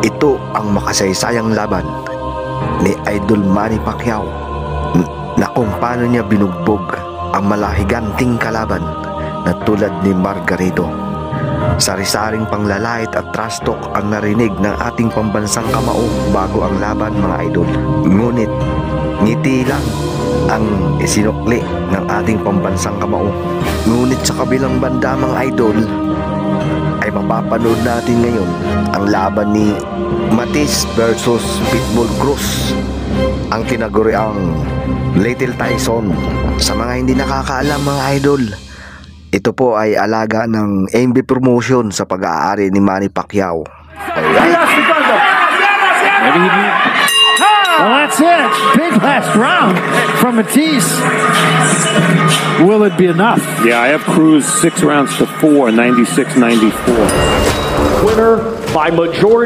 Ito ang makasaysayang laban ni Idol Manny Pacquiao na kung paano niya binugbog ang malahiganting kalaban na tulad ni Margarito. Sari-saring panglalait at trash talk ang narinig ng ating pambansang kamao bago ang laban, mga idol. Ngunit ngiti lang ang isinukli ng ating pambansang kamao. Ngunit sa kabilang banda, mga idol, ay mapapanood natin ngayon ang laban ni Matis versus Pitbull Cruz, ang tinaguriang Little Tyson. Sa mga hindi nakakaalam, mga idol, ito po ay alaga ng MB Promotion sa pag-aari ni Manny Pacquiao. Alright. Well, that's it. Big last round from Matis. Will it be enough? Yeah, I have Cruz 6 rounds to 4, 96-94. Winner by majority.